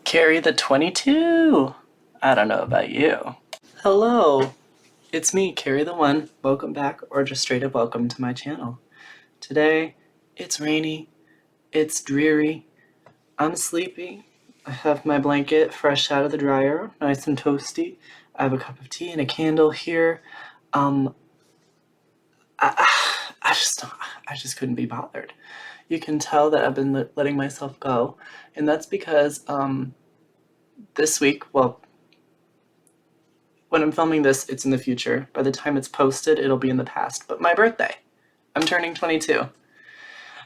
Carrie the 22. I don't know about you. Hello, it's me, Carrie the One. Welcome back, or just straight up welcome to my channel. Today, it's rainy, it's dreary, I'm sleepy. I have my blanket fresh out of the dryer, nice and toasty. I have a cup of tea and a candle here. I just couldn't be bothered. You can tell that I've been letting myself go, and that's because this week, well, when I'm filming this, it's in the future. By the time it's posted, it'll be in the past. But my birthday, I'm turning 22.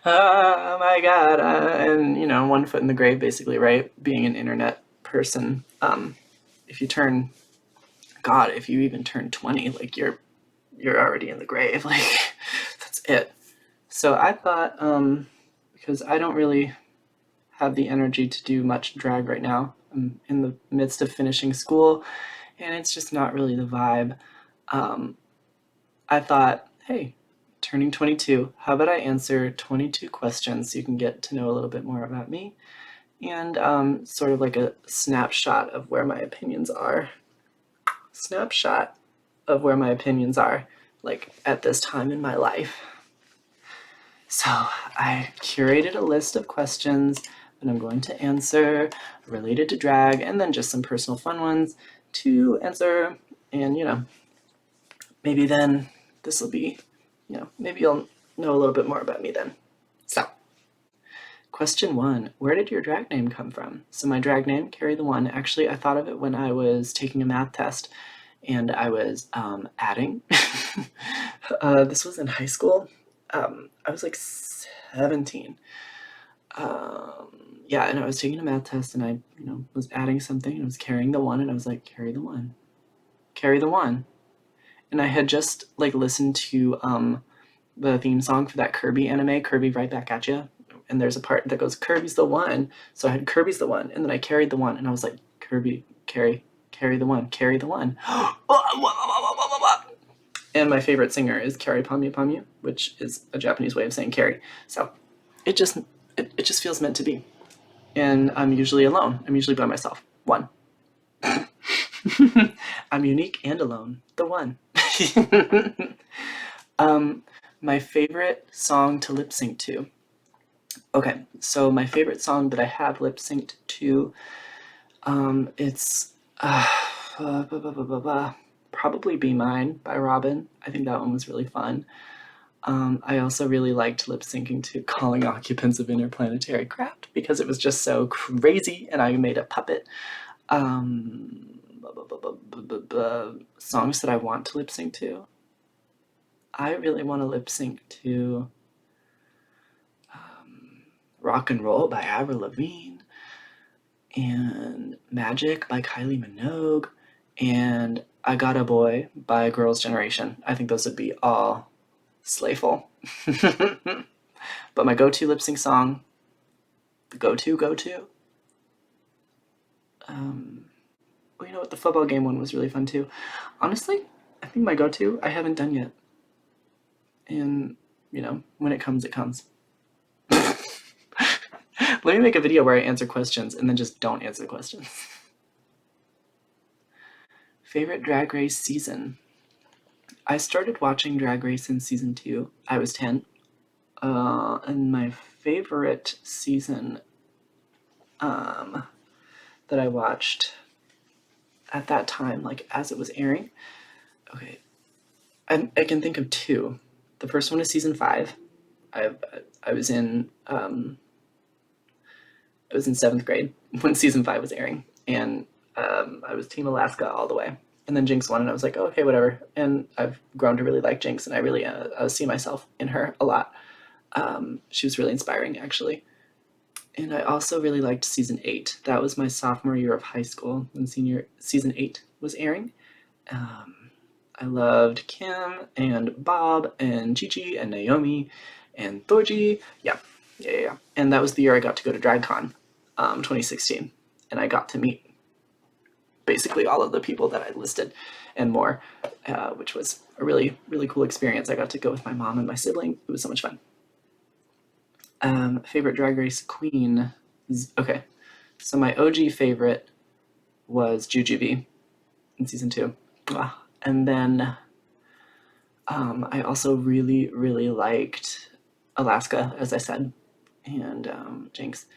Oh my god, and you know, one foot in the grave, basically, right? Being an internet person, if you even turn 20, like you're already in the grave, like that's it. So I thought, because I don't really have the energy to do much drag right now. I'm in the midst of finishing school, and it's just not really the vibe. I thought, hey, turning 22, how about I answer 22 questions so you can get to know a little bit more about me, and sort of like a snapshot of where my opinions are. Like at this time in my life. So I curated a list of questions that I'm going to answer related to drag, and then just some personal fun ones to answer. And, you know, maybe then this will be, maybe you'll know a little bit more about me then. So, question 1, where did your drag name come from? So my drag name, Carrie the One, actually I thought of it when I was taking a math test, and I was adding. This was in high school. I was like 17. Yeah, and I was taking a math test, and I, was adding something, and I was carrying the one, and I was like, carry the one. Carry the one. And I had just like listened to the theme song for that Kirby anime, Kirby Right Back at Ya. And there's a part that goes, Kirby's the one. So I had Kirby's the one, and then I carried the one, and I was like, Kirby, carry the one, carry the one. And my favorite singer is Carrie Pamyu, which is a Japanese way of saying Carrie. So it just feels meant to be. And I'm usually alone. I'm usually by myself. One. I'm unique and alone. The one. My favorite song to lip sync to. Okay, so my favorite song that I have lip synced to, it's probably Be Mine by Robin. I think that one was really fun. I also really liked lip syncing to Calling Occupants of Interplanetary Craft because it was just so crazy, and I made a puppet. Songs that I want to lip sync to. I really want to lip sync to Rock and Roll by Avril Lavigne, and Magic by Kylie Minogue, and I Got a Boy by Girls' Generation. I think those would be all slayful. But my go-to lip sync song, the go-to, well, you know what, the football game one was really fun too. Honestly, I think my go-to I haven't done yet. And, when it comes, it comes. Let me make a video where I answer questions and then just don't answer questions. Favorite Drag Race season? I started watching Drag Race in season 2. I was 10. And my favorite season that I watched at that time, like as it was airing, okay, I can think of 2. The first one is season 5. I was in 7th grade when season 5 was airing, and I was Team Alaska all the way. And then Jinx won, and I was like, oh, okay, whatever. And I've grown to really like Jinx, and I really see myself in her a lot. She was really inspiring, actually. And I also really liked season 8. That was my sophomore year of high school when season 8 was airing. I loved Kim and Bob and Gigi and Naomi and Thorgy. Yeah. And that was the year I got to go to DragCon, 2016. And I got to meet basically all of the people that I listed and more, which was a really, really cool experience. I got to go with my mom and my sibling. It was so much fun. Favorite Drag Race queen. Okay, So my OG favorite was Jujubee in season 2. And then I also really, really liked Alaska, as I said, and Jinx,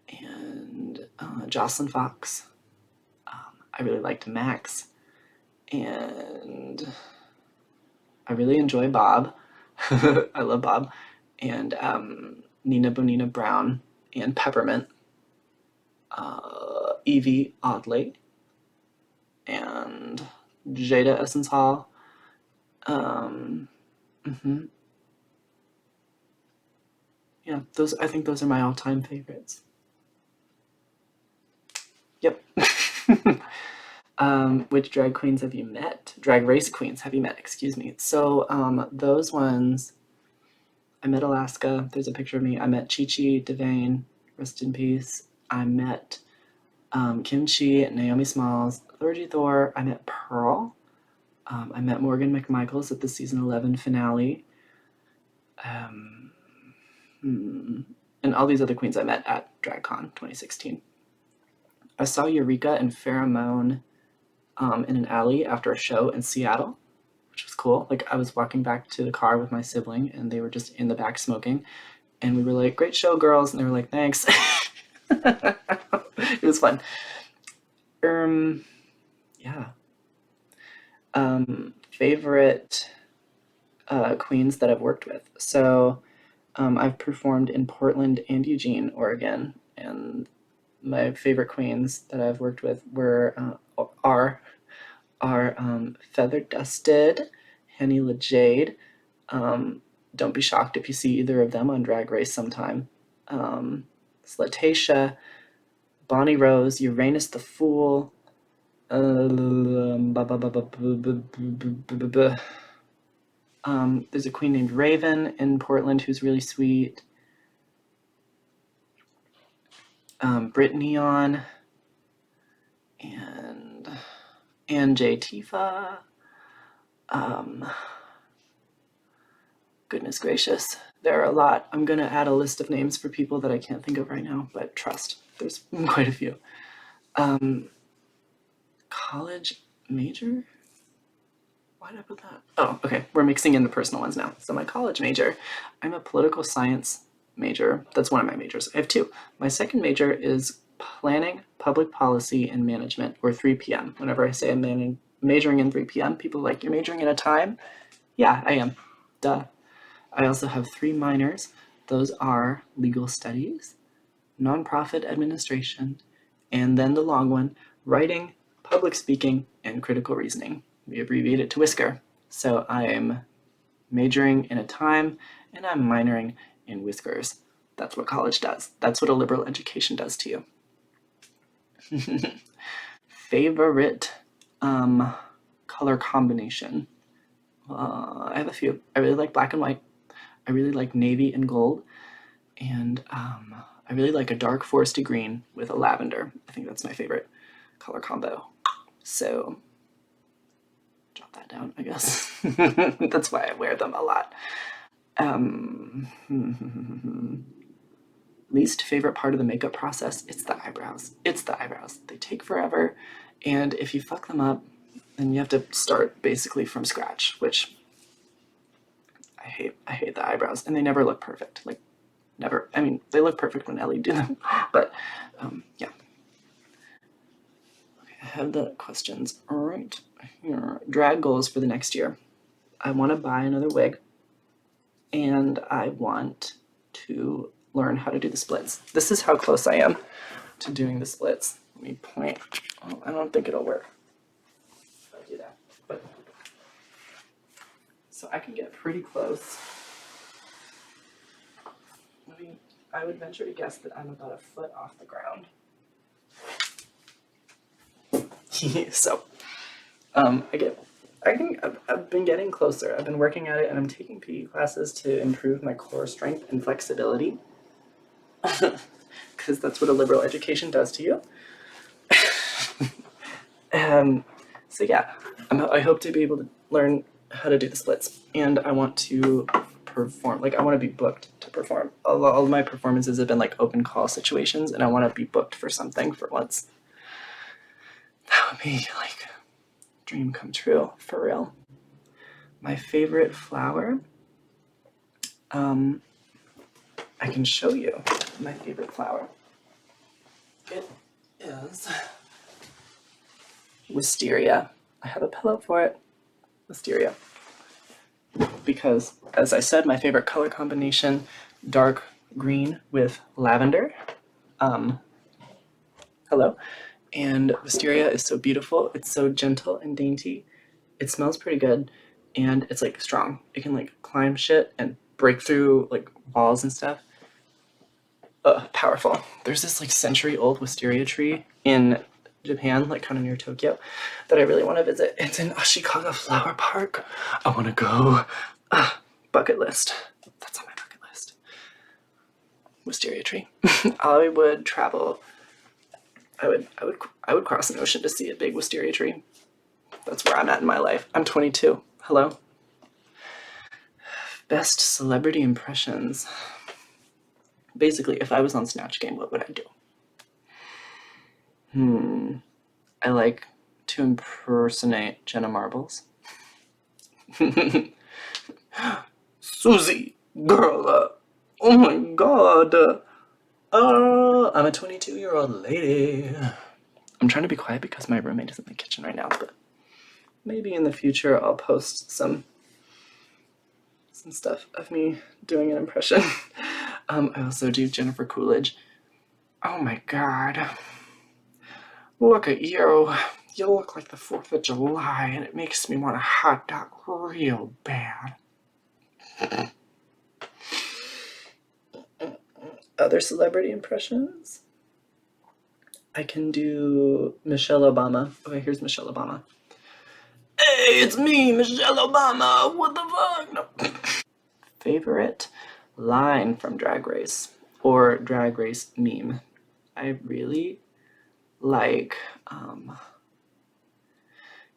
and Jocelyn Fox. I really liked Max, and I really enjoy Bob. I love Bob, and Nina Bonina Brown, and Peppermint, Evie Oddly, and Jada Essence Hall. Yeah, I think those are my all-time favorites. Yep. Which drag queens have you met? Drag race queens have you met? Excuse me. So those ones, I met Alaska. There's a picture of me. I met Chi Chi, Devane, rest in peace. I met Kim Chi, Naomi Smalls, Thorgy Thor. I met Pearl. I met Morgan McMichaels at the season 11 finale. And all these other queens I met at DragCon 2016. I saw Eureka and Pheromone in an alley after a show in Seattle, which was cool. Like, I was walking back to the car with my sibling, and they were just in the back smoking, and we were like, "Great show, girls," and they were like, "Thanks." It was fun. Yeah. Favorite queens that I've worked with. So I've performed in Portland and Eugene, Oregon, and my favorite queens that I've worked with are Feather Dusted, Henny LaJade. Don't be shocked if you see either of them on Drag Race sometime. Slatacia, Bonnie Rose, Uranus the Fool. There's a queen named Raven in Portland who's really sweet. Brittany on, and J. Tifa. Goodness gracious, there are a lot. I'm gonna add a list of names for people that I can't think of right now, but trust, there's quite a few. College major? Why did I put that? Oh, okay, we're mixing in the personal ones now. So my college major, I'm a political science major. That's one of my majors. I have 2. My second major is planning, public policy, and management, or 3 p.m. Whenever I say I'm majoring in 3 p.m., people are like, "You're majoring in a time?" Yeah, I am. Duh. I also have 3 minors. Those are legal studies, nonprofit administration, and then the long one, writing, public speaking, and critical reasoning. We abbreviate it to WHISKER. So I'm majoring in a time, and I'm minoring in whiskers. That's what college does. That's what a liberal education does to you. Favorite color combination? I have a few. I really like black and white. I really like navy and gold. And I really like a dark foresty green with a lavender. I think that's my favorite color combo. So jot that down, I guess. That's why I wear them a lot. Least favorite part of the makeup process, it's the eyebrows. It's the eyebrows. They take forever, and if you fuck them up, then you have to start basically from scratch, which I hate. I hate the eyebrows, and they never look perfect. Like, never. I mean, they look perfect when Ellie do them, but yeah. Okay, I have the questions right here. Drag goals for the next year. I want to buy another wig, and I want to learn how to do the splits. This is how close I am to doing the splits. Let me point. Oh, I don't think it'll work if I do that. But so I can get pretty close. I would venture to guess that I'm about a foot off the ground. So I've been getting closer. I've been working at it, and I'm taking PE classes to improve my core strength and flexibility. Because that's what a liberal education does to you. So yeah, I hope to be able to learn how to do the splits, and I want to perform. Like, I want to be booked to perform. All of my performances have been like open call situations, and I want to be booked for something for once. That would be like dream come true, for real. My favorite flower, I can show you my favorite flower. It is wisteria. I have a pillow for it. Wisteria. Because, as I said, my favorite color combination, dark green with lavender. Hello. And wisteria is so beautiful. It's so gentle and dainty. It smells pretty good, and it's like strong. It can like climb shit and break through like walls and stuff. Powerful. There's this like century-old wisteria tree in Japan, like kind of near Tokyo, that I really want to visit. It's in Ashikaga Flower Park. I want to go. Bucket list. That's on my bucket list. Wisteria tree. I would travel. I would cross an ocean to see a big wisteria tree. That's where I'm at in my life. I'm 22. Hello. Best celebrity impressions. Basically, if I was on Snatch Game, what would I do? I like to impersonate Jenna Marbles. Susie, girl, oh my god. I'm a 22-year-old lady. I'm trying to be quiet because my roommate is in the kitchen right now, but maybe in the future I'll post some stuff of me doing an impression. I also do Jennifer Coolidge. Oh my god. Look at you. You look like the 4th of July, and it makes me want a hot dog real bad. Other celebrity impressions? I can do Michelle Obama. Okay, here's Michelle Obama. Hey, it's me, Michelle Obama. What the fuck? No. Favorite line from Drag Race or Drag Race meme? I really like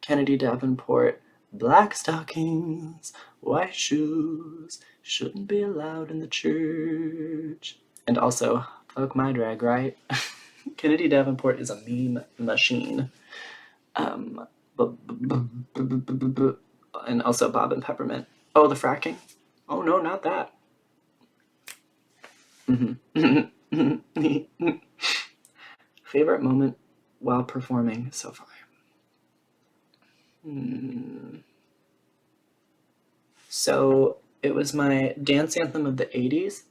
Kennedy Davenport. Black stockings, white shoes, shouldn't be allowed in the church. And also, fuck my drag, right? Kennedy Davenport is a meme machine. And also Bob and Peppermint. Oh, the fracking? Oh no, not that. Favorite moment while performing so far? So it was my Dance Anthem of the 80s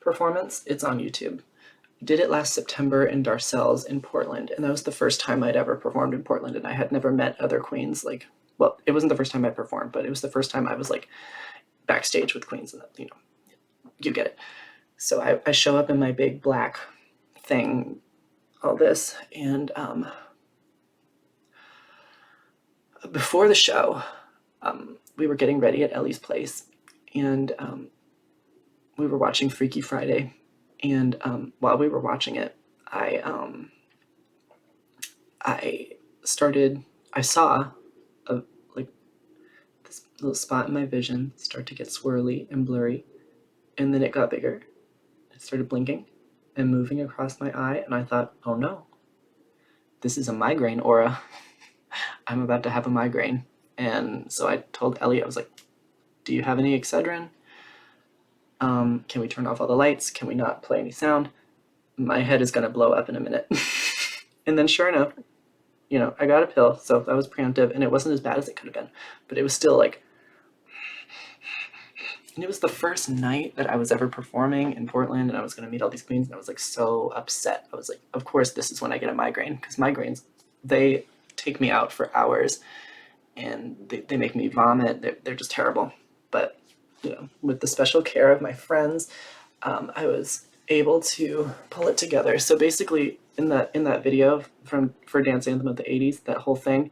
performance. It's on YouTube. I did it last September in Darcel's in Portland, and that was the first time I'd ever performed in Portland, and I had never met other queens. Like, well, it wasn't the first time I performed, but it was the first time I was like backstage with queens, and you know, you get it. So I show up in my big black thing, all this, and before the show, we were getting ready at Ellie's place, and we were watching Freaky Friday, and while we were watching it, I saw like this little spot in my vision start to get swirly and blurry, and then it got bigger. It started blinking and moving across my eye, and I thought, oh no, this is a migraine aura. I'm about to have a migraine. And so I told Ellie, I was like, do you have any Excedrin? Can we turn off all the lights? Can we not play any sound? My head is going to blow up in a minute. And then sure enough, you know, I got a pill, so that was preemptive, and it wasn't as bad as it could have been, but it was still like, and it was the first night that I was ever performing in Portland, and I was going to meet all these queens, and I was like so upset. I was like, of course this is when I get a migraine, because migraines, they take me out for hours, and they make me vomit. They're just terrible. But, you know, with the special care of my friends, I was able to pull it together. So basically, in that video for Dance Anthem of the 80s, that whole thing,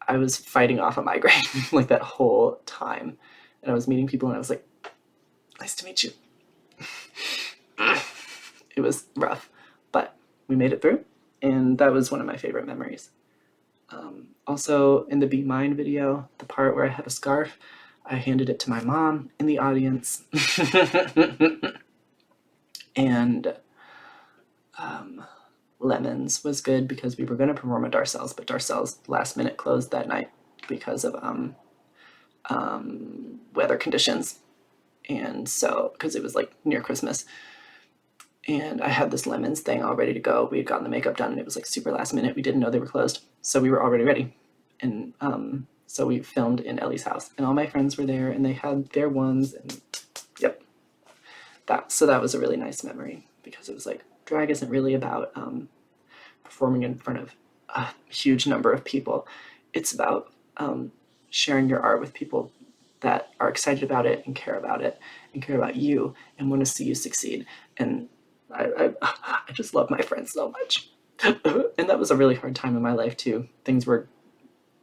I was fighting off a migraine like that whole time. And I was meeting people, and I was like, nice to meet you. It was rough, but we made it through, and that was one of my favorite memories. Also, in the Be Mine video, the part where I had a scarf, I handed it to my mom in the audience. And Lemons was good because we were going to perform at Darcel's, but Darcel's last minute closed that night because of weather conditions. And so, because it was like near Christmas. And I had this Lemons thing all ready to go. We had gotten the makeup done and it was like super last minute. We didn't know they were closed. So we were already ready. And so we filmed in Ellie's house and all my friends were there and they had their ones and yep. So that was a really nice memory because it was like drag isn't really about performing in front of a huge number of people. It's about sharing your art with people that are excited about it and care about you and want to see you succeed. And I just love my friends so much. And that was a really hard time in my life too. Things were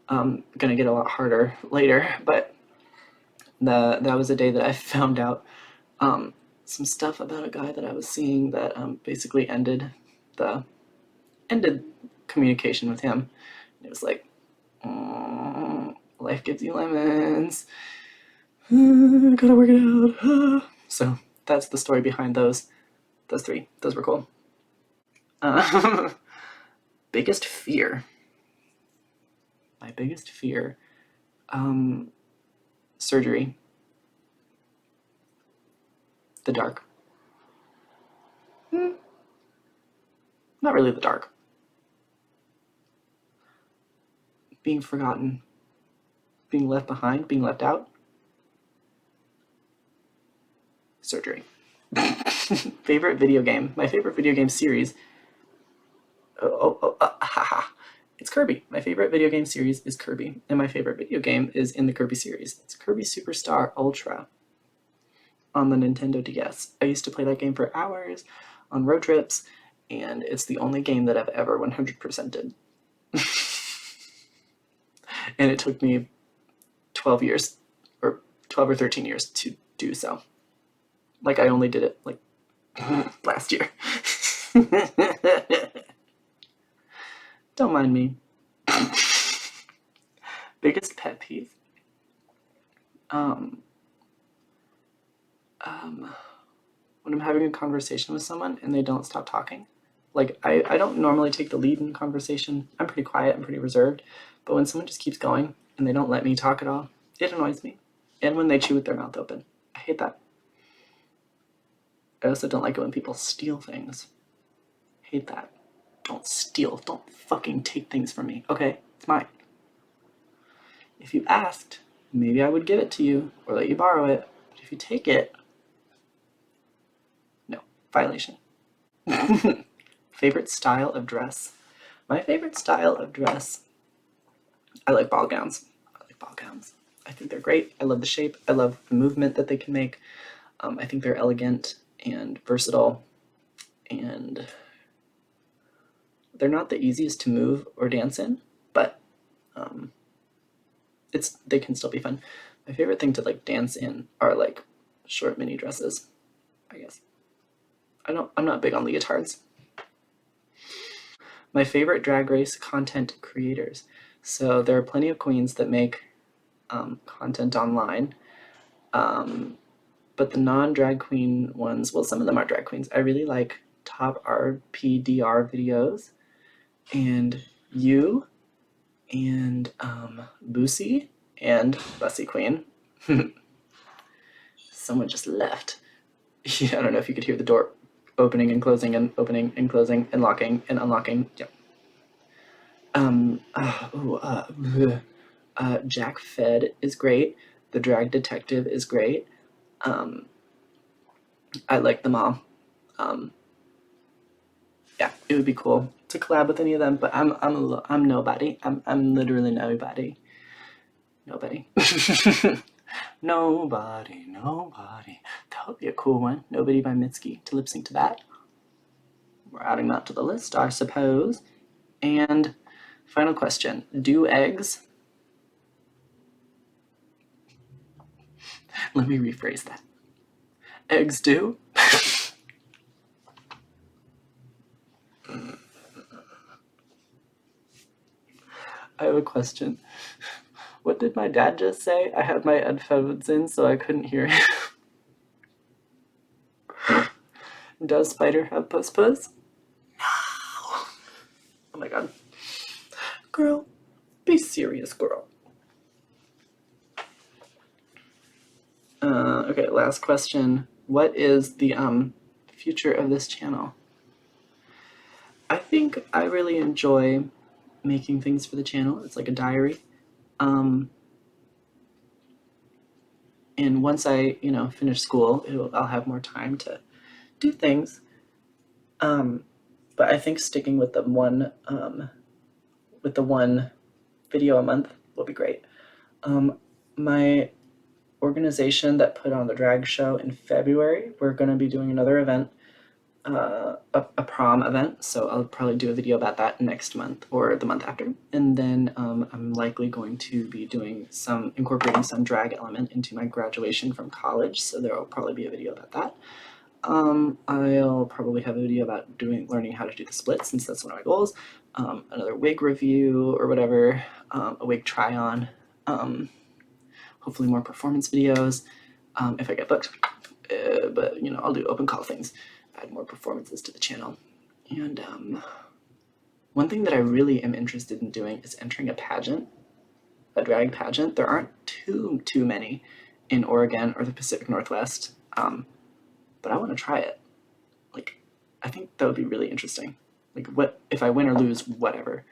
going to get a lot harder later, but that was a day that I found out some stuff about a guy that I was seeing that basically ended communication with him. And it was like, life gives you lemons. Gotta work it out. So that's the story behind those three. Those were cool. Biggest fear. My biggest fear. Surgery. The dark. Not really the dark. Being forgotten. Being left behind. Being left out. Surgery. Favorite video game. My favorite video game series. It's Kirby. My favorite video game series is Kirby. And my favorite video game is in the Kirby series. It's Kirby Superstar Ultra on the Nintendo DS. I used to play that game for hours on road trips, and it's the only game that I've ever 100%ed. And it took me 12 years, or 12 or 13 years to do so. Like, I only did it, like, last year. Don't mind me. Biggest pet peeve? When I'm having a conversation with someone and they don't stop talking. Like, I don't normally take the lead in conversation. I'm pretty quiet, I'm pretty reserved. But when someone just keeps going and they don't let me talk at all, it annoys me. And when they chew with their mouth open. I hate that. I also don't like it when people steal things. Hate that. Don't steal. Don't fucking take things from me. Okay, it's mine. If you asked, maybe I would give it to you or let you borrow it. But if you take it, no, violation. Favorite style of dress? My favorite style of dress, I like ball gowns. I think they're great. I love the shape. I love the movement that they can make. I think they're elegant and versatile, and they're not the easiest to move or dance in, but they can still be fun. My favorite thing to like dance in are like short mini dresses, I guess. I'm not big on leotards. My favorite Drag Race content creators. So there are plenty of queens that make content online. But the non-drag queen ones, well, some of them are drag queens. I really like Top RPDR videos, and you, and Boosie, and Bussy Queen. Someone just left. Yeah, I don't know if you could hear the door opening and closing and opening and closing and locking and unlocking. Yep. Jack Fed is great. The Drag Detective is great. I like them all. Yeah, it would be cool to collab with any of them, but I'm nobody. I'm literally nobody. Nobody. Nobody. That would be a cool one. Nobody by Mitski to lip sync to that. We're adding that to the list, I suppose. And final question: do eggs? Let me rephrase that. Eggs do? I have a question. What did my dad just say? I had my headphones in so I couldn't hear him. Does Spider have puss? No. Oh my god. Girl, be serious, girl. Okay, last question. What is the future of this channel? I think I really enjoy making things for the channel. It's like a diary. And once I, finish school, I'll have more time to do things. But I think sticking with the one video a month will be great. My organization that put on the drag show in February, we're going to be doing another event, a prom event. So I'll probably do a video about that next month or the month after. And then I'm likely going to be incorporating some drag element into my graduation from college. So there will probably be a video about that. I'll probably have a video about learning how to do the split, since that's one of my goals. Another wig review or whatever, a wig try on. Hopefully more performance videos if I get booked. But I'll do open call things, add more performances to the channel. And one thing that I really am interested in doing is entering a pageant, a drag pageant. There aren't too many in Oregon or the Pacific Northwest, but I want to try it. Like, I think that would be really interesting. Like, what if I win or lose, whatever.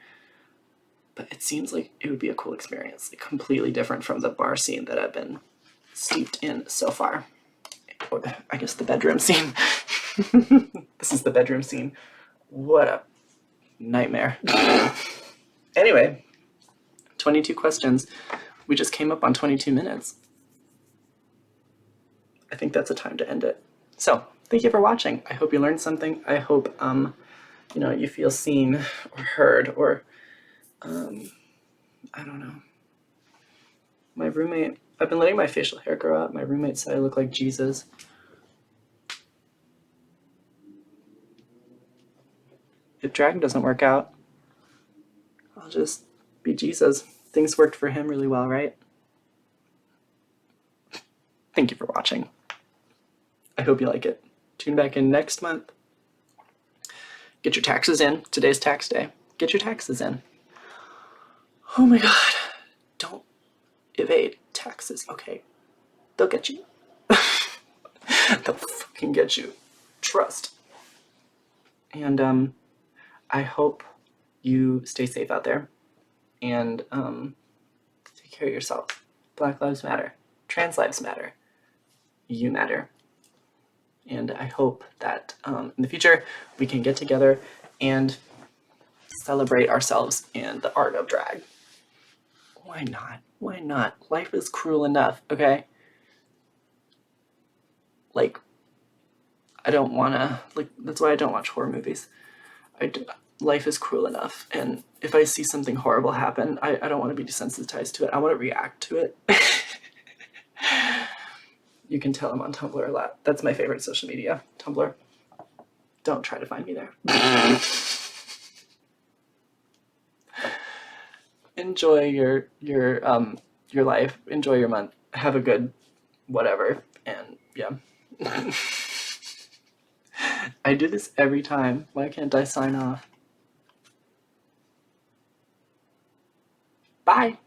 But it seems like it would be a cool experience, like completely different from the bar scene that I've been steeped in so far. Or I guess the bedroom scene. This is the bedroom scene. What a nightmare. Anyway, 22 questions. We just came up on 22 minutes. I think that's a time to end it. So, thank you for watching. I hope you learned something. I hope you feel seen or heard, or I don't know. My roommate, I've been letting my facial hair grow out. My roommate said I look like Jesus. If drag doesn't work out, I'll just be Jesus. Things worked for him really well, right? Thank you for watching. I hope you like it. Tune back in next month. Get your taxes in. Today's tax day. Get your taxes in. Oh my god. Don't evade taxes, okay? They'll get you. They'll fucking get you. Trust. And I hope you stay safe out there. And take care of yourself. Black lives matter. Trans lives matter. You matter. And I hope that in the future we can get together and celebrate ourselves and the art of drag. Why not? Why not? Life is cruel enough, okay? Like, I don't want to, that's why I don't watch horror movies. Life is cruel enough, and if I see something horrible happen, I don't want to be desensitized to it. I want to react to it. You can tell I'm on Tumblr a lot. That's my favorite social media, Tumblr. Don't try to find me there. Enjoy your life. Enjoy your month. Have a good whatever. And yeah. I do this every time. Why can't I sign off? Bye.